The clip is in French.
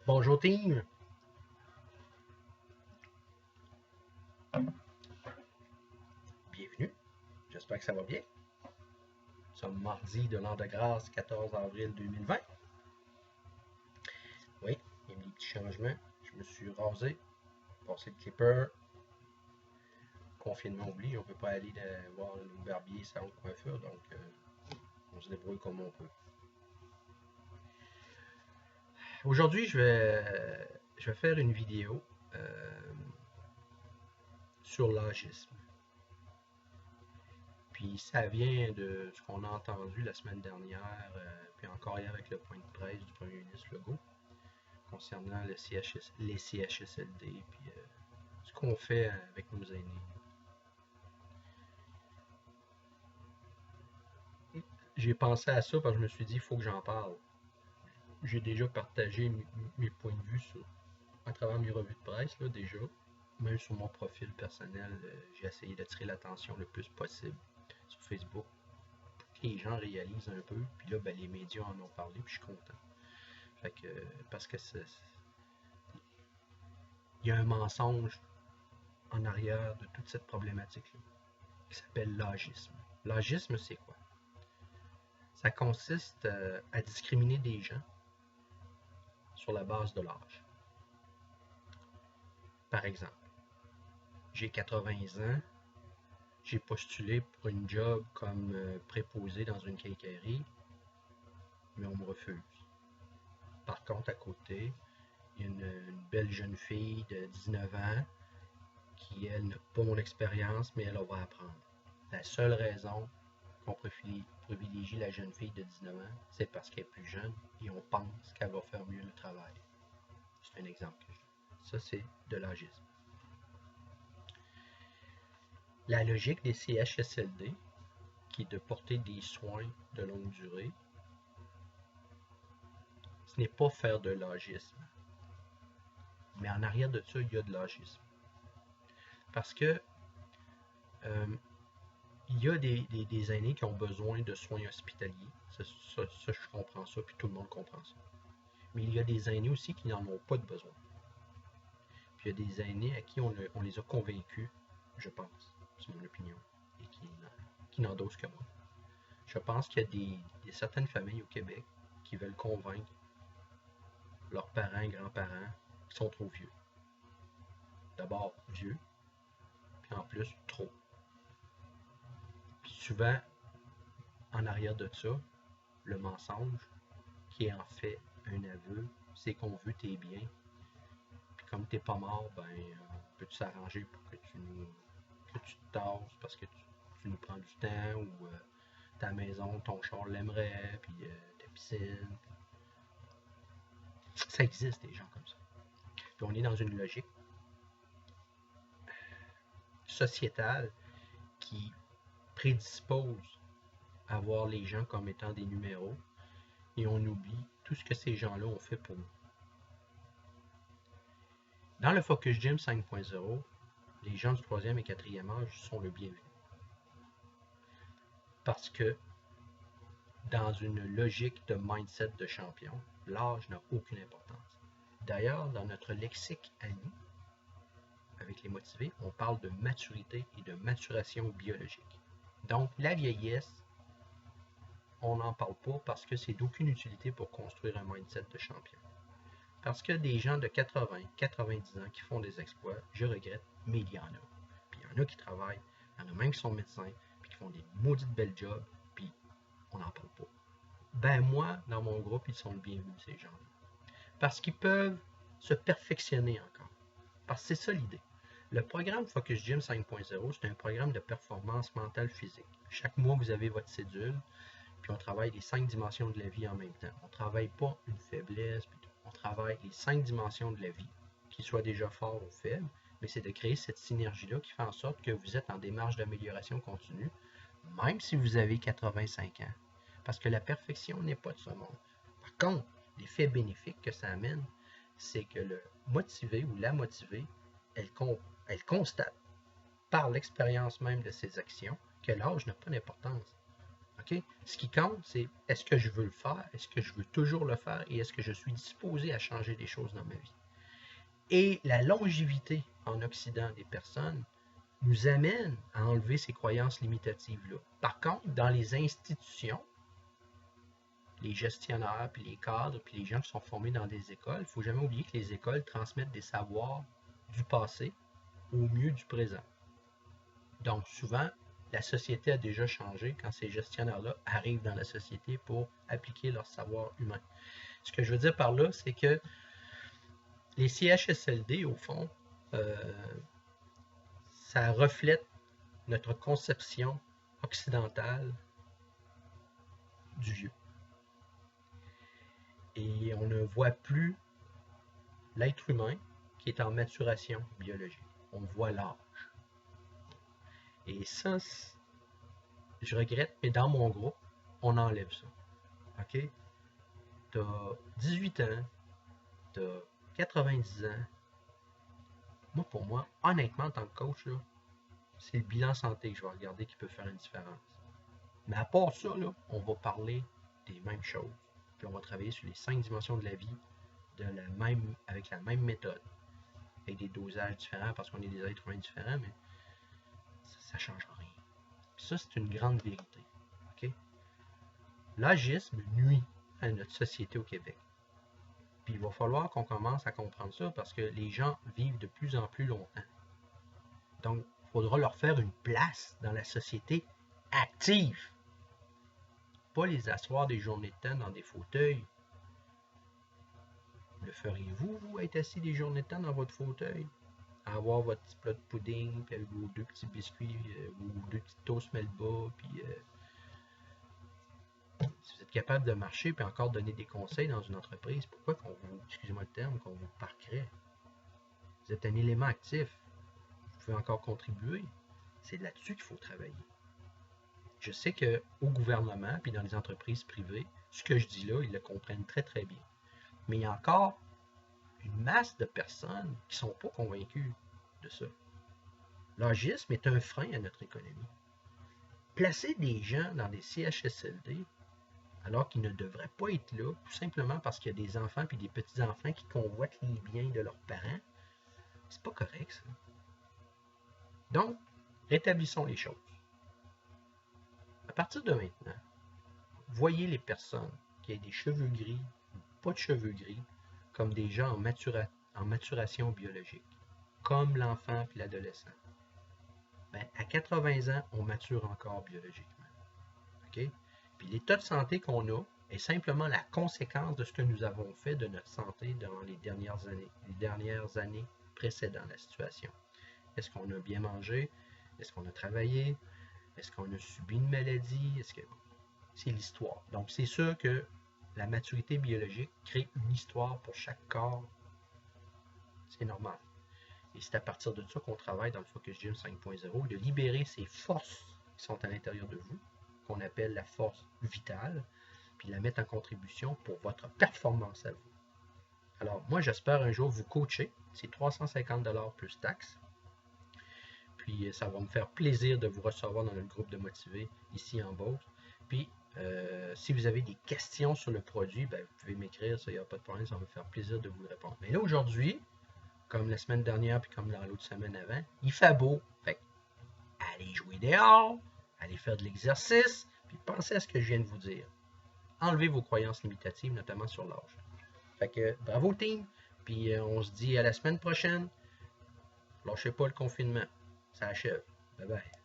Bonjour team! Bienvenue, j'espère que ça va bien. Nous sommes mardi de l'an de grâce 14 avril 2020. Oui, il y a eu des petits changements. Je me suis rasé, passé le clipper. Confinement oblige, on ne peut pas aller voir nos barbiers, salon de coiffure, donc on se débrouille comme on peut. Aujourd'hui, je vais faire une vidéo sur l'agisme. Puis ça vient de ce qu'on a entendu la semaine dernière, puis encore hier avec le point de presse du premier ministre Legault, concernant les CHSLD, puis ce qu'on fait avec nos aînés. J'ai pensé à ça parce que je me suis dit, il faut que j'en parle. J'ai déjà partagé mes points de vue à travers mes revues de presse, là, déjà. Même sur mon profil personnel, j'ai essayé d'attirer l'attention le plus possible sur Facebook. Pour que les gens réalisent un peu, puis là, ben, les médias en ont parlé, puis je suis content. Fait que, parce que il y a un mensonge en arrière de toute cette problématique-là, qui s'appelle l'agisme. L'agisme, c'est quoi? Ça consiste à discriminer des gens sur la base de l'âge. Par exemple, j'ai 80 ans, j'ai postulé pour une job comme préposé dans une quincaillerie, mais on me refuse. Par contre, à côté, il y a une belle jeune fille de 19 ans qui, elle, n'a pas mon expérience, mais elle va apprendre. La seule raison qu'on privilégie la jeune fille de 19 ans, c'est parce qu'elle est plus jeune et on pense qu'elle va faire mieux le travail. C'est un exemple que je donne. Ça, c'est de l'agisme. La logique des CHSLD, qui est de porter des soins de longue durée, ce n'est pas faire de l'agisme. Mais en arrière de ça, il y a de l'agisme. Parce que il y a des aînés qui ont besoin de soins hospitaliers. Ça, je comprends ça, puis tout le monde comprend ça. Mais il y a des aînés aussi qui n'en ont pas de besoin. Puis il y a des aînés à qui on les a convaincus, je pense, c'est mon opinion, et qui n'endossent que moi. Je pense qu'il y a certaines familles au Québec qui veulent convaincre leurs parents, grands-parents, qui sont trop vieux. D'abord vieux, puis en plus trop. Puis souvent, en arrière de ça, le mensonge, qui est en fait un aveu, c'est qu'on veut tes biens. Puis comme t'es pas mort, ben, peux-tu s'arranger pour que tu te tasses parce que tu nous prends du temps, ou ta maison, ton char l'aimerait, puis ta piscine. Ça existe des gens comme ça. Puis on est dans une logique sociétale qui prédispose à voir les gens comme étant des numéros, et on oublie tout ce que ces gens-là ont fait pour nous. Dans le Focus Gym 5.0, les gens du 3e et 4e âge sont le bienvenu. Parce que dans une logique de mindset de champion, l'âge n'a aucune importance. D'ailleurs, dans notre lexique à nous, avec les motivés, on parle de maturité et de maturation biologique. Donc, la vieillesse, on n'en parle pas parce que c'est d'aucune utilité pour construire un mindset de champion. Parce que des gens de 80, 90 ans qui font des exploits, je regrette, mais il y en a. Puis il y en a qui travaillent, il y en a même qui sont médecins, puis qui font des maudites belles jobs, puis on n'en parle pas. Ben moi, dans mon groupe, ils sont le bienvenu, ces gens-là. Parce qu'ils peuvent se perfectionner encore. Parce que c'est ça l'idée. Le programme Focus Gym 5.0, c'est un programme de performance mentale physique. Chaque mois, vous avez votre cédule, puis on travaille les 5 dimensions de la vie en même temps. On ne travaille pas une faiblesse, on travaille les 5 dimensions de la vie, qu'ils soient déjà forts ou faibles, mais c'est de créer cette synergie-là qui fait en sorte que vous êtes en démarche d'amélioration continue, même si vous avez 85 ans. Parce que la perfection n'est pas de ce monde. Par contre, l'effet bénéfique que ça amène, c'est que le motivé ou la motivée, elle constate par l'expérience même de ses actions que l'âge n'a pas d'importance. OK? Ce qui compte, c'est est-ce que je veux le faire, est-ce que je veux toujours le faire et est-ce que je suis disposé à changer des choses dans ma vie. Et la longévité en Occident des personnes nous amène à enlever ces croyances limitatives-là. Par contre, dans les institutions, les gestionnaires, puis les cadres, puis les gens qui sont formés dans des écoles, il ne faut jamais oublier que les écoles transmettent des savoirs du passé au mieux du présent. Donc souvent, la société a déjà changé quand ces gestionnaires-là arrivent dans la société pour appliquer leur savoir humain. Ce que je veux dire par là, c'est que les CHSLD, au fond, ça reflète notre conception occidentale du vieux. Et on ne voit plus l'être humain qui est en maturation biologique. On voit l'âge. Et ça, je regrette, mais dans mon groupe, on enlève ça. OK? Tu as 18 ans, tu as 90 ans. Moi, pour moi, honnêtement, en tant que coach, c'est le bilan santé que je vais regarder qui peut faire une différence. Mais à part ça, là, on va parler des mêmes choses. Puis on va travailler sur les 5 dimensions de la vie avec la même méthode. Avec des dosages différents parce qu'on est des êtres humains différents, mais ça ne change rien. Puis ça, c'est une grande vérité. Okay? L'agisme nuit à notre société au Québec. Puis il va falloir qu'on commence à comprendre ça parce que les gens vivent de plus en plus longtemps. Donc, il faudra leur faire une place dans la société active. Pas les asseoir des journées de temps dans des fauteuils. Le feriez-vous, vous, être assis des journées de temps dans votre fauteuil? À avoir votre petit plat de pudding, puis avec vos 2 petits biscuits, vos 2 petits toasts Melba, puis si vous êtes capable de marcher puis encore donner des conseils dans une entreprise, pourquoi qu'on vous, excusez-moi le terme, qu'on vous parquerait? Vous êtes un élément actif. Vous pouvez encore contribuer. C'est là-dessus qu'il faut travailler. Je sais qu'au gouvernement puis dans les entreprises privées, ce que je dis là, ils le comprennent très très bien. Mais il y a encore une masse de personnes qui ne sont pas convaincues de ça. L'agisme est un frein à notre économie. Placer des gens dans des CHSLD alors qu'ils ne devraient pas être là, tout simplement parce qu'il y a des enfants et des petits-enfants qui convoitent les biens de leurs parents, c'est pas correct, ça. Donc, rétablissons les choses. À partir de maintenant, voyez les personnes qui ont des cheveux gris ou pas de cheveux gris comme des gens en maturation biologique, comme l'enfant et l'adolescent. Ben, à 80 ans, on mature encore biologiquement. Okay? Puis l'état de santé qu'on a est simplement la conséquence de ce que nous avons fait de notre santé dans les dernières années précédant la situation. Est-ce qu'on a bien mangé? Est-ce qu'on a travaillé? Est-ce qu'on a subi une maladie? C'est l'histoire. Donc, c'est sûr que la maturité biologique crée une histoire pour chaque corps. C'est normal. Et c'est à partir de ça qu'on travaille dans le Focus Gym 5.0, de libérer ces forces qui sont à l'intérieur de vous, qu'on appelle la force vitale, puis la mettre en contribution pour votre performance à vous. Alors, moi, j'espère un jour vous coacher. C'est 350 $ plus taxes. Puis, ça va me faire plaisir de vous recevoir dans notre groupe de motivés ici en Beauce. Puis, si vous avez des questions sur le produit, ben, vous pouvez m'écrire, ça, il n'y a pas de problème, ça va me faire plaisir de vous répondre. Mais là, aujourd'hui, comme la semaine dernière, puis comme dans l'autre semaine avant, il fait beau. Fait que, allez jouer dehors, allez faire de l'exercice, puis pensez à ce que je viens de vous dire. Enlevez vos croyances limitatives, notamment sur l'âge. Fait que, bravo team, puis on se dit à la semaine prochaine. Lâchez pas le confinement. Ça achève. Bye bye.